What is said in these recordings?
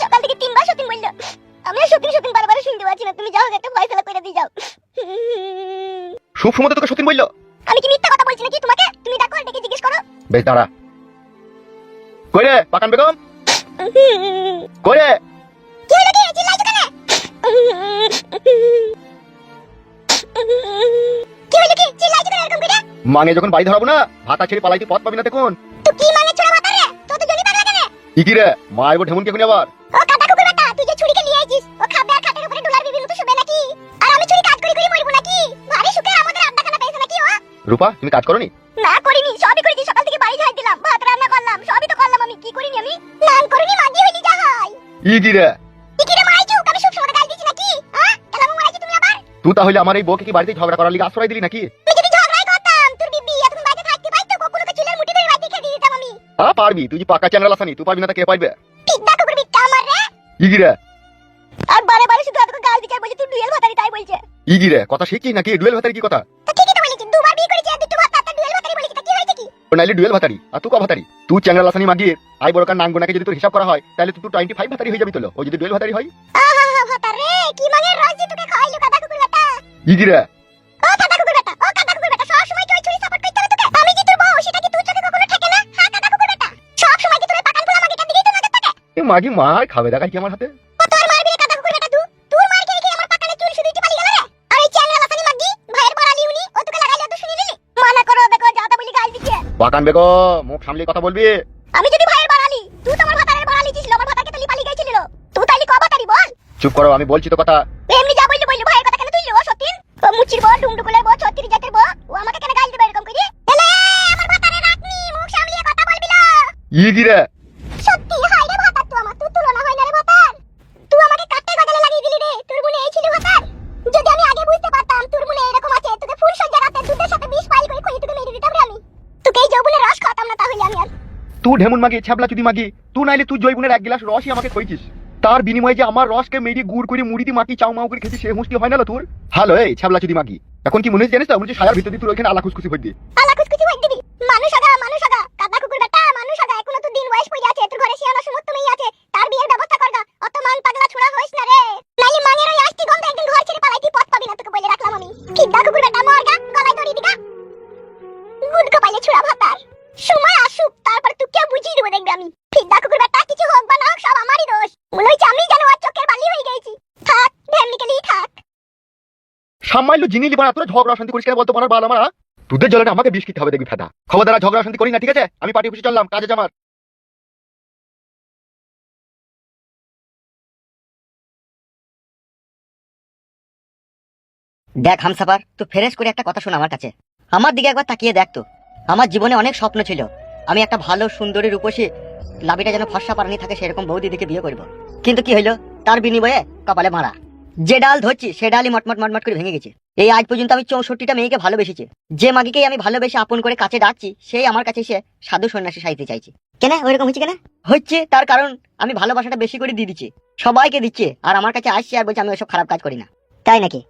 সকাল থেকে তিনবার সত্যি বললো, আমি সত্যি সত্যি বারবার শুনতে পাচ্ছি না। তুমি যাও, একটা ফয়সালা করে দিয়ে যাও। সব সময় তোকে সত্যি বললো? আমি কি মিথ্যা কথা বলছি নাকি তোমাকে? তুমি ডাকো, ডেকে জিজ্ঞেস করো। বেশ দাঁড়া। কই রে পাকান বেগম? কই রে? কি হলো কি? চিল্লাইছো কেন? কি হলো কি? চিল্লাইছো কেন এরকম করে? মাঙে যখন বাড়ি ধরাবো না, ভাতা ছেড়ে পালাইতে পথ পাবি না দেখুন। তুই কি মানে ছোড়া মাথা রে? তো জনি পাগলা কেন? কি রে মারবো ঢেমুন কে কোনি আবার? ও কাটা কুকুর বেটা, তুই যে ছুরিকে নিয়ে আইছিস, ও খাবে আর খাটের উপরে ডুলার বিবির মতো শুবে নাকি? আর আমি ছুরি কাজ করি করি মরবো নাকি? ভারী সুখে আমাদের আড্ডাখানা পেয়েছে নাকি ও? রূপা তুমি কাজ করনি? না করিনি, সবই করেছি। সকাল থেকে বাড়ি ঝাড় দিলাম, ভাত রান্না করলাম, সবই তো করলাম। আমি কি করিনি? আমি নান করিনি, মাগি হইনি যা হয়। কি রে? কি রে মারাইছো? আমি সব সময় গাল দিছি নাকি? হ্যাঁ, কেলাম মারাইছো তুমি আবার? তুই তাহলে আমার এই বউকে কি বাড়িতে ঝগড়া করার লাগি আশ্রয় দিলি নাকি? আমি যদি ঝগড়াই করতাম, তোর বিবি এখন বাইরে থাকতে পারতো? কখনোকে চুলের মুঠি ধরে বাইরে খেয়ে দিয়ে দিতাম আমি। পারবি? তুই যে পাকা চ্যানেল আসানি, তুই পারবি না তা কে পারবে? পিডা কুকুর বিট্টা আমার রে। কি রে? আর বারে বারে শুধু এতকে গাল দিছে আর বলছে তুই ডুয়েল ভাতারি, তাই বলছে। কি রে কথা শিখছিস নাকি? ডুয়েল ভাতারি কি কথা? তো ঠিকই তো বলেছি, দুবার বিয়ে করেছি আর দুটো ভাত তার ডুয়েল ভাতারি বলেছি। তা কি হয়েছে কি? ও নাইলে ডুয়েল ভাতারি আর তুই কা ভাতারি? তুই চ্যানেল আসানি মাগিয়ে আই বড়কার নাঙ্গনাকে যদি তোর হিসাব করা হয় তাহলে তুই 25 ভাতারি হয়ে যাবি। তোলো ও যদি ডুয়েল ভাতারি হয়। আহা ভাতার রে, কি মানে রাজি তোকে খাইলো কাদা কুকুর বেটা। কি রে? ও কাদা কুকুর বেটা, ও কাদা কুকুর বেটা, সব সময় তুই ছুরি সাপোর্ট করতে হবে তোকে। আমি কি তোর বউ, সেটা কি তোর চোখে কখনো ঠেকে না? হ্যাঁ কাদা কুকুর বেটা, সব সময় কি তোর পাকান পোলা মাগিটার দিকেই তো নজর থাকে? এ মাগি মার খাবে দেখাই কি আমার হাতে? ও তোর মারবি রে কাদা কুকুর বেটা, তোর মার খেয়ে খেয়ে আমার পাকানে চুল শুধু পালিয়ে গেল রে। আর এই চ্যানেল আসানি মাগি ভাইয়ের বড়ালি উনি, ও তোকে লাগাইলো তো শুনি নিলি? মানা করো, দেখো যাতা বলি গাল দিচ্ছে। পাকান বেগম মুখ সামলে কথা বলবি। আমি যদি ভাইয়ের বড়ালি, তুই তো আমার ভাতারের বড়ালি ছিল। আমার ভাতারকে তো পালিয়ে গেছিল, তুই তাইলি ক ভাতারি বল? চুপ করো, আমি বলছি তো কথা। এমনি যা বললি বললি, ভাইয়ের কথা কেন তুইলি? ও সতীন, ও মুচির বউ, ডুমডুকুলের বউ, 36 জাতের বউ, ও আমাকে কেন গাল দিবে এরকম করে? এলে আমার ভাতারের রাখনি, মুখ সামলিয়ে কথা বলবি না। কি রে? সত্যি হাই রে ভাতার, তুই আমার তুই তুলনা হয় না রে ভাতার। তুই আমাকে কাটতে গজালে লাগিয়ে দিলি রে। তোর মনে এই ছিল ভাতার? যদি আমি আগে বুঝতে পারতাম তোর মনে এরকম আছে, তোকে ফুল সজ্জা রাতে দুধের সাথে 20 পাইল করে খইয়ে তোকে মেরে দিতাম রে আমি। তোকে এই যৌবনের রস খাওয়াতাম না তাহলে আমি আর। তুই ঢেমুন মাগি ছাবলা চুদি মাগি, তুই নাইলে তুই জৈবনের 1 গ্লাস রসই আমাকে কইছিস। তার বিনিময়ে যে আমার রসকে মেরি গুড় করে মুড়িতে মাটি চাও মাও করে খেতে সে মুষ্টি হয় না তোর? হ্যালো এই ছাবলা চুদি মাগি, এখন কি মনে হচ্ছে জানিস তো? বলছি সায়ার ভিতর দিয়ে তুই ওইখানে আলা খুশখুশি ভর দি। আলা কুচকুচি ভাই দিবি? মানুষ আগা কাদা কুকুর বেটা, মানুষ আগা। এখনো তো দিন বয়স পড়ে আছে, তোর ঘরে শিয়ানা সমস্ত মেয়ে আছে, তার বিয়ের ব্যবস্থা করগা। অত মান পাগলা ছুড়া হইস না রে, নাইলে মাঙের ওই আষ্টি গন্ধে একদিন ঘর ছেড়ে পালাইতে পথ পাবি না। তোকে বলে রাখলাম আমি। কিডা কুকুর বেটা মরগা, গলায় দড়ি দিগা। গুড কপালে ছুড়া ভাতার। সময় আসুক তারপর তুই কে বুঝিয়ে দেবো দেখবি আমি। কিডা কুকুর বেটা, কিছু হোক বা না হোক সব আমারই দোষ। মনে হচ্ছে আমি যেন আর চোখের বালি হয়ে গেছি। থাক ঢেমনিকেলি থাক। সামাইলো জিনিস লিবা না, তোরা ঝগড়া শান্তি করিস কেন বলতো? পারার বাল আমার তোদের জ্বলে আমাকে বিষ খেতে হবে দেখবি ফাটা। খবরদার ঝগড়া শান্তি করি না, ঠিক আছে? আমি পার্টি অফিসে চললাম, কাজে আমার। দেখ হামসাফার, তুই ফ্রেশ করে একটা কথা শোন আমার কাছে। আমার দিকে একবার তাকিয়ে দেখ তো। আমার জীবনে অনেক স্বপ্ন ছিল, আমি একটা ভালো সুন্দরী রূপসী লাভিটা যেন ফর্সা পারানি থাকে সেরকম বউ দিদিকে বিয়ে করব। কিন্তু কি হইলো? তার বিনিময়ে কপালে মারা। যে ডাল ধরছি সে ডালই মটমট মটমট করে ভেঙে গেছে। এই আজ পর্যন্ত আমি 64টা মেয়েকে ভালোবেসেছি। যে মাগিকেই আমি ভালোবেসে আপন করে কাছে ডাকছি, সেই আমার কাছে এসে সাধু সন্ন্যাসী সাইতে চাইছে। কেন ওইরকম হচ্ছে কেন? হচ্ছে তার কারণ আমি ভালোবাসাটা বেশি করে দিয়ে দিচ্ছি, সবাইকে দিচ্ছে, আর আমার কাছে আসছে আর বলছে আমি ওইসব খারাপ কাজ করি না। তাই নাকি?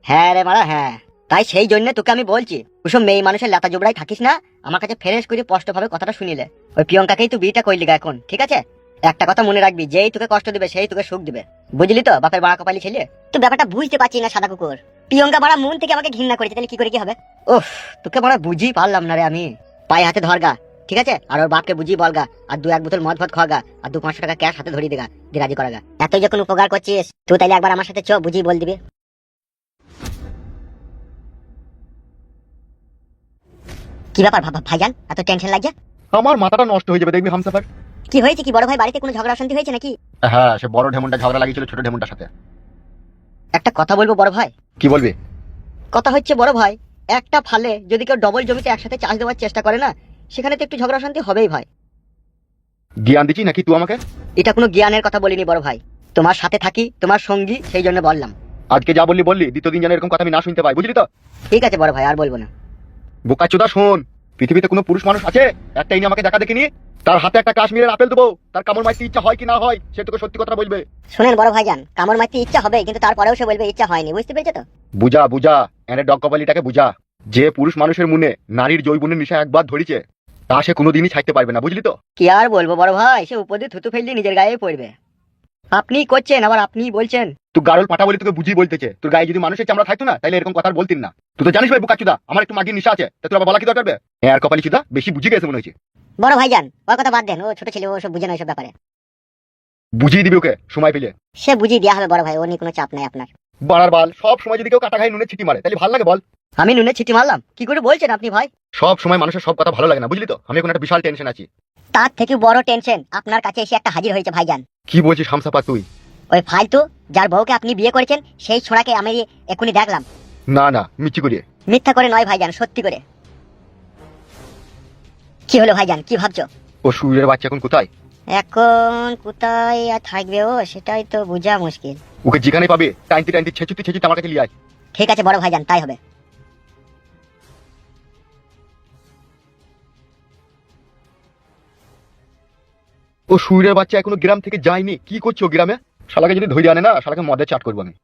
হ্যাঁ রে মারা, হ্যাঁ। তাই সেই জন্য তোকে আমি বলছি, ওসব মেয়ে মানুষের লেতা জোবড়াই থাকিস না, আমার কাছে ফ্রেশ করে স্পষ্ট ভাবে কথাটা শুনিলে। ওই প্রিয়ঙ্কাকেই তুই বিয়েটা করলি গা এখন, ঠিক আছে? একটা কথা মনে রাখবি, যেই তোকে কষ্ট দিবে সেই তোকে সুখ দিবে, বুঝলি তো? বাপের বাড়া কপালি ছেলে। তুই ব্যাপারটা বুঝতে পারছি না সাদা কুকুর। প্রিয়ঙ্কা বাড়া মন থেকে আমাকে ঘৃণা করেছে, তাহলে কি করে কি হবে? ওফ, তোকে বাড়া বুঝি পারলাম না রে আমি। পায়ে হাতে ধরগা, ঠিক আছে? আর ওর বাপকে বুঝি বলগা, আর 2-1 বোতল মদ ফদ খাওয়াগা, আর 200-500 টাকা ক্যাশ হাতে ধরিয়ে দেগা, দিয়ে রাজি করাগা। এতই যখন উপকার করছিস তুই, তাইলে একবার আমার সাথে চ, বুঝি বল দিবি। কি ব্যাপার ভাইজান, এত টেনশন লাগছে? আমার মাথাটা নষ্ট হয়ে যাবে দেখবি হামসাফার। কি হয়েছে? কি বড় ভাই বাড়িতে কোনো ঝগড়া অশান্তি হয়েছে নাকি? হ্যাঁ, সে বড় ঢেমুনটা ঝগড়া লাগিয়েছিল ছোট ঢেমুনটার সাথে। একটা কথা বলবো বড় ভাই। কি বলবি? কথা হচ্ছে বড় ভাই, একটা ফালে যদি কেউ ডবল জমিতে একসাথে চাষ দেওয়ার চেষ্টা করে না, সেখানে তো একটু ঝগড়া অশান্তি হবেই ভাই। জ্ঞান দিচ্ছি নাকি তুই আমাকে? এটা কোনো জ্ঞানের কথা বলিনি বড় ভাই, তোমার সাথে থাকি, তোমার সঙ্গী, সেই জন্য বললাম। আজকে যা বললি দ্বিতীয় দিন যেন এরকম কথা আমি না শুনতে পাই, বুঝলি তো? ঠিক আছে বড় ভাই, আর বলবো না। বোকাচোদা শোন, পৃথিবীতে কোনো পুরুষ মানুষ আছে একটা ইনি আমাকে দেখা দেখিনি তার হাতে একটা কাশ্মীরের আপেল দেবো, তার কামড় মারতে ইচ্ছা হয় কি না হয় সে তোকে সত্যি কথা বলবে। শুনেন বড় ভাইজান, কামড় মারতে ইচ্ছা হবে, কিন্তু তারপরেও সে বলবে ইচ্ছা হয়নি, বুঝতে পেরেছো তো? বুঝা বুঝা এনে ডগ কপালিটাকে বুঝা, যে পুরুষ মানুষের মনে নারীর যৌবনের নেশা একবার ধরিছে তা সে কোনোদিনই ছাড়তে পারবে না, বুঝলি তো? কি আর বলবো বড় ভাই, সে উপর দিয়ে থুতু ফেললে নিজের গায়ে পড়বে। আপনি করছেন আবার আপনি বলছেন। তুই গারল পাঠা বলে তোকে বুঝিয়ে বলতেছে, তোর গায়ে যদি মানুষের চামড়া থাকতো না তাহলে এরকম কথা আর বলতিন না। তুই তো জানিস ভাই বুকাচুদা, আমার একটু মাগির নিশা আছে, তা তোর আবার বলা কি দরকার? হ্যাঁ, আর কপালি চুদা বেশি বুঝে গেছে মনে হচ্ছে। বড় ভাইজান ওর কথা বাদ দেন, ও ছোট ছেলে, ও সব বুঝে না সব ব্যাপারে। বুঝিয়ে দিবি ওকে সময় পেলে। সে বুঝিয়ে দেওয়া হবে বড় ভাই, ও নিয়ে কোনো চাপ নাই আপনার। বাড়ার বাল, সব সময় যদি কেউ কাটা খাই নুনের ছিটি মারে তাহলে ভালো লাগে বল? আমি নুনে ছিটি মারলাম? কি করে বলছেন আপনি ভাই? সব সময় মানুষের সব কথা ভালো লাগে না, বুঝলি তো? আমি এখন একটা বিশাল টেনশন আছি। তার থেকে বড় টেনশন আপনার কাছে এসে একটা হাজির হয়েছে ভাইজান। কি বলছিস হামসাপা তুই? ওই ফালতু যার বউকে আপনি বিয়ে করেছেন সেই ছোড়াকে আমি এখনই দেখলাম। না না, মিচ্ছি করিয়ে। মিথ্যা করে নয় ভাইজান, সত্যি করে। কি হলো ভাইজান, কি ভাবছো? ও সুরের বাচ্চা এখন কোথায়? এখন কোথায় আর থাকবে ও, সেটাই তো বোঝা মুশকিল। ওকে যেখানে পাবে টাইনতে টাইনতে ছেচুতি ছেচুতি আমার কাছে লিয়ে আয়। ঠিক আছে বড় ভাইজান, তাই হবে। ও সুরের বাচ্চা এখনো গ্রাম থেকে যায়নি, কি করছো গ্রামে? শালাকে যদি ধরে আনে না, শালাকে মদে চাট করবো আমি।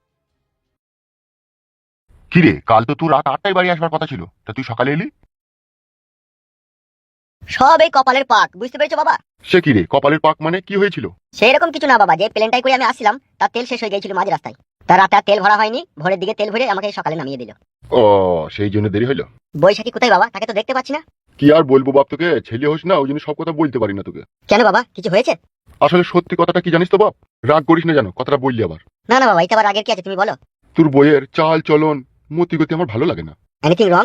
কিরে, কাল তো তুই রাত 8টায় বাড়ি আসবার কথা ছিল, তা তুই সকালে এলি? সব এই কপালের পাক, বুঝতে পেরেছো বাবা? সে কিরে, কপালের পাক মানে কি হয়েছিল? সেই রকম কিছু না বাবা, যে প্লেনটাই করে আমি আসছিলাম তার তেল শেষ হয়ে গিয়েছিল মাঝ রাস্তায়। তার রাতে আর তেল ভরা হয়নি, ভোরের দিকে তেল ভরে আমাকে সকালে নামিয়ে দিল। ও, সেই জন্য দেরি হইলো। বৈশাখী কোথায় বাবা? তাকে তো দেখতে পাচ্ছি না। কি আর বলবো বাপ তোকে, ছেলে হোস না, ওই জন্য সব কথা বলতে পারি না তোকে। কেন বাবা, কিছু হয়েছে? আসলে সত্যি কথাটা কি জানিস তো বাপ, রাগ করিস না জানো, কথাটা বললি আবার। না না বাবা, এটা আবার আগের কি আছে তুমি বলো। তোর বইয়ের চাল চলন মতিগতি আমার ভালো লাগে না। Anything wrong?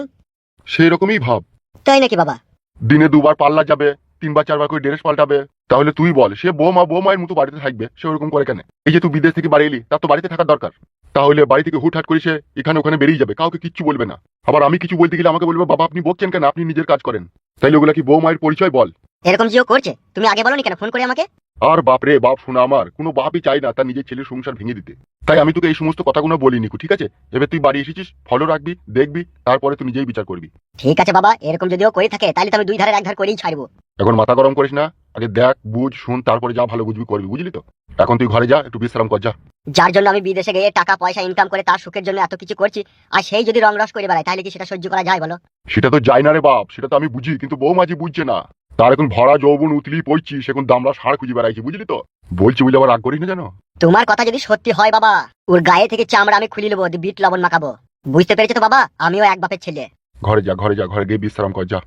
সেই রকমই ভাব। তাই নাকি বাবা? দিনে 2বার পাল্লা যাবে, 3বার 4বার করে ড্রেস পাল্টাবে। তাহলে তুই বল, সে বৌমায়ের মতো বাড়িতে থাকবে, সে ওরকম করে কেন? এই যে তুই বিদেশ থেকে বাড়ি এলি, তার তো বাড়িতে থাকার দরকার। তাহলে বাড়ি থেকে হুটহাট করে সে এখানে ওখানে বেরিয়ে যাবে, কাউকে কিচ্ছু বলবে না। আবার আমি কিছু বলতে গেলে আমাকে বলবে বাবা আপনি বকছেন কেন, আপনি নিজের কাজ করেন। তাইলে ওগুলা কি বৌমায়ের পরিচয় বল? এরকম যে ও করছে তুমি আগে বলনি কেন ফোন করে আমাকে? আর বাপ রে বাপ, শোনা আমার কোনো বাপই চাই না তার নিজের ছেলের সংসার ভেঙে দিতে। তাই আমি তোকে এই সমস্ত কথাগুলো বলিনি, ঠিক আছে? এবার তুই বাড়ি এসেছিস, ফলো রাখবি, দেখবি, তারপরে তুই নিজেই বিচার করবি। ঠিক আছে বাবা, এরকম যদি ও করে থাকে তাহলে তো আমি দুই ধারের এক ধার করেই ছাড়বো। এখন মাথা গরম করিস না, আগে দেখ বুঝ শুন, তারপরে যা ভালো বুঝবি করবি, বুঝলি তো? এখন তুই ঘরে যা, একটু বিশ্রাম কর যা। যার জন্য আমি বিদেশে গিয়ে টাকা পয়সা ইনকাম করে তার সুখের জন্য এত কিছু করছি, আর সেই যদি রং রস করে বেড়ায় তাহলে কি সেটা সহ্য করা যায় বলো? সেটা তো যায় না রে বাপ, সেটা তো আমি বুঝি, কিন্তু বৌমাঝি বুঝছে না। তার এখন ভরা যৌবন উতলি পড়ছি, সে এখন দামড়া ষাঁড় খুঁজে বেড়াইছি, বুঝলি তো? বলছি বুঝলে আবার রাগ করিস না জানো। তোমার কথা যদি সত্যি হয় বাবা, ওর গায়ে থেকে চামড়া আমি খুলে নেবো, বিট লবণ মাখাবো। বুঝতে পেরেছো তো বাবা, আমিও এক বাপের ছেলে। ঘরে যা, ঘরে যা, ঘরে গিয়ে বিশ্রাম কর যা।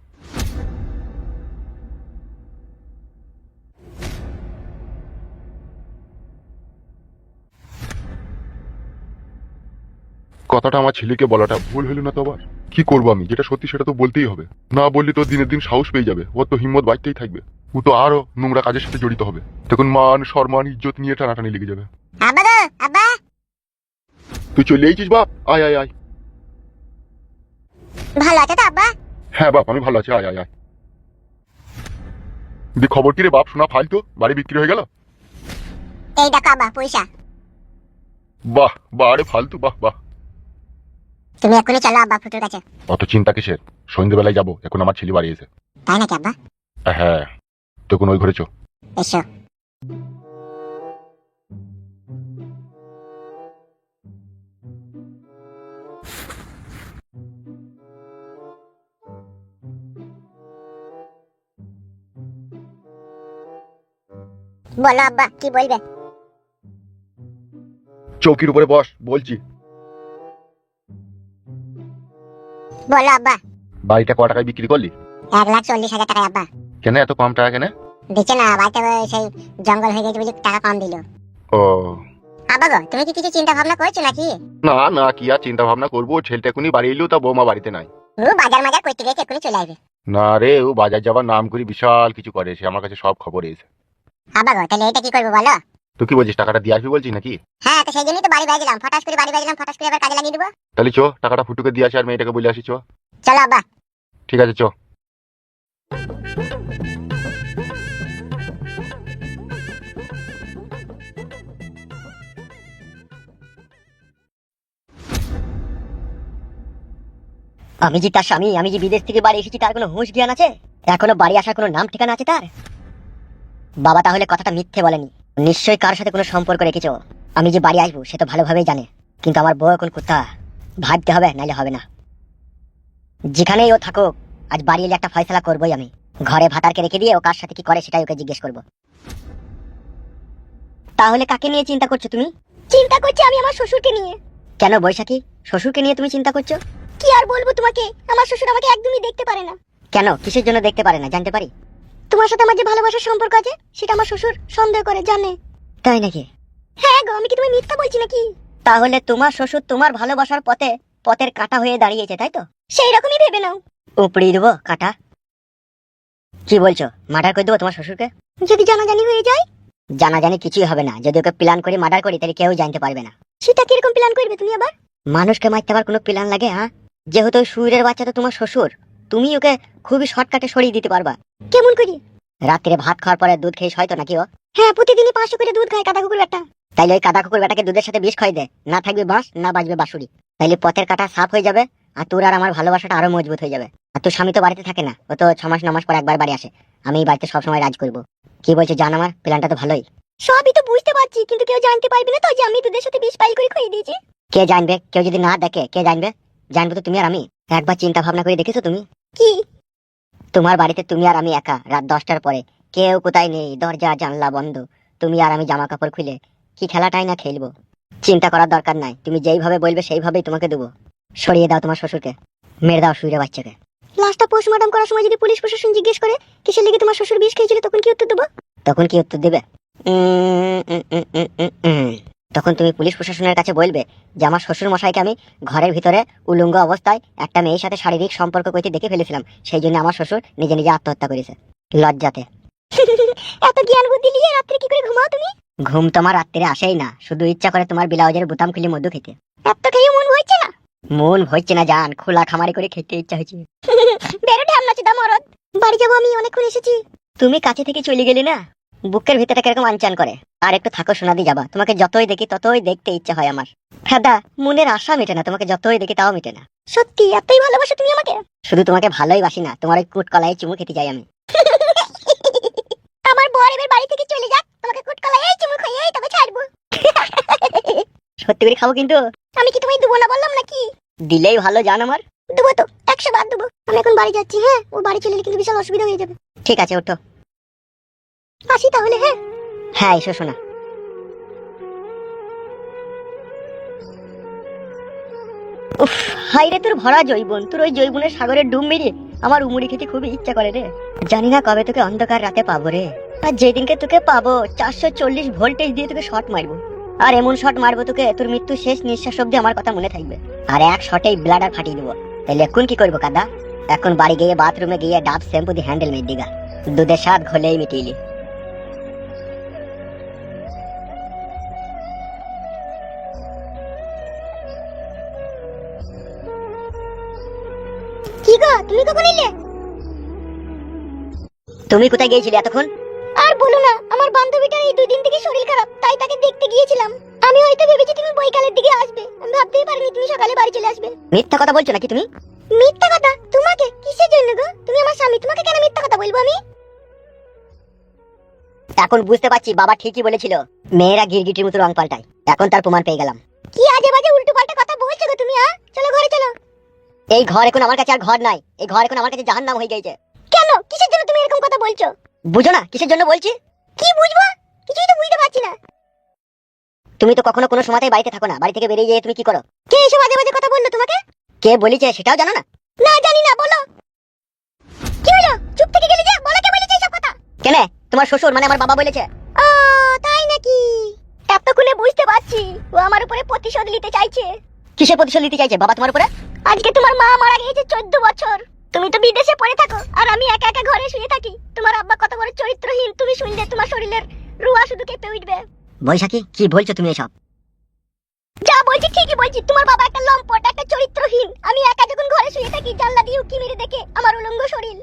কথাটা আমার ছেলেকে বলাটা ভুল হইল না তো আবার? কি করবো আমি, যেটা সত্যি সেটা তো বলতেই হবে। না বললে তো দিনের দিন সাহস পেয়ে যাবে, ওর তো হিম্মত বাড়তেই থাকবে। ও তো আরো নোংরা কাজের সাথে জড়িত হবে, তখন মান সম্মান ইজ্জত নিয়ে টানাটানি লেগে যাবে। আব্বা গো, আব্বা। তুই চলে এইছিস বাপ, আয় আয় আয়। ভালো আছে তো আব্বা? হ্যাঁ বাপ, আমি ভালো আছি, আয় আয় আয়। দি খবর কি রে বাপ, শোনা ফালতু বাড়ি বিক্রি হয়ে গেল? এই দেখো আব্বা পয়সা। বাহ বাহ, আরে ফালতু, বাহ বাহ। তুমি এখনই চলো আব্বা ফুটুর কাছে। অত চিন্তা কিসের, সন্ধ্যেবেলায় যাবো, এখন আমার ছেলে বাড়ি এসে। তাই নাকি আব্বা? হ্যাঁ, তখন ওই ঘরে চো। এসো। বলো আব্বা কি বলবে? চৌকির উপরে বস, বলছি। বলো আব্বা। বাড়িটা ক টাকায় বিক্রি করলি? 1,40,000 টাকা আব্বা। কেন এত কম টাকা কেন? দিচ্ছে না, বাড়িতে সেই জঙ্গল হয়ে গেছে বুঝি টাকা কম দিল। ও আব্বা গো, তুমি কি কিছু চিন্তা ভাবনা করছো নাকি? না না, কি আর চিন্তা ভাবনা করবো, ছেলেটা এখনই বাড়ি এলো, তা বৌমা বাড়িতে নাই। ও বাজার মাজার করতে গেছে, এক্ষুনি চলে আসবে। না রে, ও বাজার যাবার নাম করি বিশাল কিছু করে, সে আমার কাছে সব খবর এসে। আব্বা গো, তাহলে এটা কি করবো বলো? তুই কি বলছিস, টাকাটা দিয়ে আসবি বলছিস নাকি? হ্যাঁ, তো সেই জন্যই তো বাড়ি বাজিলাম, ফটাস করে বাড়ি বাজিলাম, ফটাস করে আবার কাজে লাগিয়ে দিবো। তাহলে চো, টাকাটা ফুটুকে দিয়ে আসি আর মেয়েটাকে বলে আসি, চো। চলো আব্বা। ঠিক আছে চো। আমি যে তার স্বামী, আমি যে বিদেশ থেকে বাড়ি এসেছি, তার কোনো হুঁশ জ্ঞান আছে? এখনো বাড়ি আসার কোনো নাম ঠিকানা আছে তার? বাবা তাহলে কথাটা মিথ্যে বলেনি, নিশ্চয়ই কার সাথে কোনো সম্পর্ক রেখেছো। আমি যে বাড়ি আসবো সে তো ভালোভাবেই জানে, কিন্তু আমার বউ এখন কোথা ভাবতে হবে, নাইলে হবে না। যেখানেই ও থাকুক, আজ বাড়ি এলে একটা ফয়সালা করবোই আমি। ঘরে ভাতারকে রেখে দিয়ে ও কার সাথে কি করে সেটাই ওকে জিজ্ঞেস করবো। তাহলে কাকে নিয়ে চিন্তা করছো তুমি? চিন্তা করছি আমি আমার শ্বশুরকে নিয়ে। কেন বৈশাখী, শ্বশুরকে নিয়ে তুমি চিন্তা করছো? কি আর বলবো তোমাকে, আমার শ্বশুর আমাকে একদমই দেখতে পারে না। কেন, কিসের জন্য দেখতে পারে না জানতে পারি? তোমার সাথে আমার যে ভালোবাসার সম্পর্ক আছে সেটা আমার শ্বশুর সন্দেহ করে, জানে। তাই নাকি? হ্যাঁ গো, আমি কি তুমি মিথ্যা বলছি নাকি? তাহলে তোমার শ্বশুর তোমার ভালোবাসার পথের কাঁটা হয়ে দাঁড়িয়েছে, তাই তো? সেই রকমই ভেবে নাও। উপড়িয়ে দেবো কাঁটা। কি বলছো, মার্ডার করে দেবো তোমার শ্বশুরকে? যদি জানাজানি হয়ে যায়? জানাজানি কিছুই হবে না, যদি ওকে প্ল্যান করে মার্ডার করি তাহলে কেউ জানতে পারবে না। সেটা কিরকম প্ল্যান করবে তুমি আবার? মানুষকে মারতে আবার কোনো প্ল্যান লাগে? হ্যাঁ, যেহেতু ওই সুরের বাচ্চা তো তোমার শ্বশুর, তুমি ওকে খুবই শর্টকাটে সরিয়ে দিতে পারবা। কেমন করি? রাত্রে ভাত খাওয়ার পরে দুধ খেয়ে হয়তো নাকি ও? হ্যাঁ, প্রতিদিনই 500 করে দুধ খায় কাদা কুকুর একটা। তাইলে ওই কাদা কুকুর বেটাকে দুধের সাথে বিষ খাই দে, না থাকবে বাঁশ না বাজবে বাঁশুরি। তাইলে পথের কাটা সাফ হয়ে যাবে, আর তোর আর আমার ভালোবাসাটা আরো মজবুত হয়ে যাবে। আর তোর স্বামী তো বাড়িতে থাকে না, ও তো 6 মাস 9 মাস পর একবার বাড়ি আসে। আমি এই বাড়িতে সবসময় রাজ করবো। কি বলছো জান, আমার প্ল্যানটা তো ভালোই। সবই তো বুঝতে পারছি, কিন্তু কেউ জানতে পারবে না তো যে আমি দুধের সাথে বিষ পাইল করে খাইয়ে দিয়েছি? কে জানবে? কেউ যদি না দেখে কে জানবে? জানবো তো তুমি আর আমি। একবার চিন্তা ভাবনা করে দেখেছো তুমি? কি? তোমার বাড়িতে তুমি আর আমি একা, রাত 10টার পরে কেউ কোথায় নেই, দরজা জানলা বন্ধ, তুমি আর আমি জামা কাপড় খুলে কি খেলাটাই না খেলবো। চিন্তা করার দরকার নাই, তুমি যেইভাবে বলবে সেইভাবেই তোমাকে দেবো। সরিয়ে দাও তোমার শ্বশুরকে, মেরে দাও সুইরে বাচ্চাকে। লাস্টটা পোস্টমর্টম করার সময় যদি পুলিশ প্রশাসন জিজ্ঞেস করে কিসের লেগে তোমার শ্বশুর বিষ খেয়েছিল, তখন কি উত্তর দেবো? তখন কি উত্তর দেবে? তখন তুমি পুলিশ প্রশাসনের কাছে বলবে যে আমার শ্বশুর মশাইকে আমি ঘরের ভিতরে উলঙ্গ অবস্থায় একটা মেয়ের সাথে শারীরিক সম্পর্ক করতে দেখে ফেলেছিলাম, সেই জন্য আমার শ্বশুর নিজে নিজে আত্মহত্যা করেছে লজ্জাতে। এত জ্ঞান বুদ্ধি নিয়ে রাত্রে কি করে ঘুমাও তুমি? ঘুম তোমার রাত্রে আসেই না, শুধু ইচ্ছা করে তোমার ব্লাউজের বোতাম খুলে মধু খেতে। এত খেয়ে মন হচ্ছে না? মন হচ্ছে না জান, খোলা খামারি করে খেতে ইচ্ছা হয়েছে। বেরো ঢ্যামনা চোদা মরদ। বাড়ি যাবো, আমি অনেকক্ষণ এসেছি। তুমি কাছে থেকে চলে গেলে না, বুকের ভিতরটা কিরকম আনচান করে। আর একটু থাকো সোনাদি, যাবা, তোমাকে যতই দেখি ততই দেখতে ইচ্ছা হয় আমার। ফেদা মনের আশা মেটে না, তোমাকে যতই দেখি তাও মেটে না। সত্যি এতই ভালোবাসো তুমি আমাকে? শুধু তোমাকে ভালোই বাসি না, তোমার ওই কুট কলায় চুমু খেতে চাই আমি। আমার বর এবার বাড়ি থেকে চলে যাক, তোমাকে কুটকলা এই চুমু খাইয়ে তবে ছাড়বো। সত্যি করে খাবো কিন্তু। আমি কি তোমায় দেবো না বললাম নাকি? দিলেই ভালো জান আমার। দেবো তো, 100 বার দেবো। আমি এখন বাড়ি যাচ্ছি। হ্যাঁ, ও বাড়ি চলে এলে কিন্তু বিশাল অসুবিধা হয়ে যাবে। ঠিক আছে ওঠো। আসি তাহলে। হ্যাঁ হ্যাঁ এসো শোনা। উফ, হাই রে তোর ভরা জৈবন, তোর ওই জৈবনের সাগরের ডুব মেরে আমার উমুড়ি খেতে খুবই ইচ্ছা করে রে। জানি না কবে তোকে অন্ধকার রাতে পাবো রে। আর যেদিনকে তোকে পাবো 440 ভোল্টেজ দিয়ে তোকে শট মারবো। আর এমন শট মারবো তোকে তোর মৃত্যু শেষ নিঃশ্বাস অব্দি আমার কথা মনে থাকবে। আর এক শটেই ব্লাডার ফাটিয়ে দেবো। তাহলে এখন কি করবো কাদা? এখন বাড়ি গিয়ে বাথরুমে গিয়ে ডাব শ্যাম্পু দিয়ে হ্যান্ডেল মেরে দিগা, দুধের স্বাদ ঘোলেই মিটিয়ে। কি গো, তুমি কখন এলে? তুমি কোথায় গিয়েছিলে এতক্ষণ? আর বলো না, আমার বান্ধবীটার এই 2 দিন থেকে শরীর খারাপ, তাই তাকে দেখতে গিয়েছিলাম। আমি হয়তো ভেবেছি তুমি বৈকালের দিকে আসবে, আমি ভাবতেই পারিনি তুমি সকালে বাড়ি চলে আসবে। মিথ্যা কথা বলছো নাকি তুমি? মিথ্যা কথা? তোমাকে কিসের জন্য গো? তুমি আমার স্বামী, তোমাকে কেন মিথ্যা কথা বলবো আমি? এখন বুঝতে পারছি বাবা ঠিকই বলেছিল, মেয়েরা গিরগিটির মতো রং পাল্টায়। এখন তার প্রমাণ পেয়ে গেলাম। কি আজে বাজে উল্টো পাল্টা কথা বলছো গো তুমি? চলো ঘরে চলো। এই ঘর এখন আমার কাছে আর ঘর নাই, এই ঘর এখন আমার কাছে জাহান্নাম হয়ে গেছে। কেন, কিসের জন্য তুমি এরকম কথা বলছো? বুঝো না কিসের জন্য বলছি? কি বুঝবো, কিছুই তো বুঝতে পারছি না। তুমি তো কখনো কোনো সময়তেই বাড়িতে থাকো না, বাড়ি থেকে বেরিয়ে গিয়ে তুমি কি করো? কে এসব আজে বাজে কথা বললো তোমাকে? কে বলেছে সেটাও জানো না? না জানি না, বলো। কি হলো, চুপ থেকে গেলে যে? বলো কে বলেছে এসব কথা? কেন, তোমার শ্বশুর মানে আমার বাবা বলেছে। ও তাই নাকি? এতক্ষণে বুঝতে পারছি, ও আমার উপরে প্রতিশোধ নিতে চাইছে। কিসের প্রতিশোধ নিতে চাইছে বাবা তোমার উপরে? আজকে তোমার মা মারা গিয়েছে 14 বছর। তুমি তো বিদেশে পড়ে থাকো আর আমি একা একা ঘরে শুয়ে থাকি। তোমার আব্বা কত বড় চরিত্রহীন, তুমি শুনলে তোমার শরীরের রুয়া শুধু কেঁপে উঠবে। বৈশাখী কি বলছো তুমি এসব? যা বলছি ঠিকই বলছি, তোমার বাবা একটা লম্পট, একটা চরিত্রহীন। আমি একা যখন ঘরে শুয়ে থাকি, জানলা দিয়ে উকি মেরে দেখে আমার উলঙ্গ শরীর।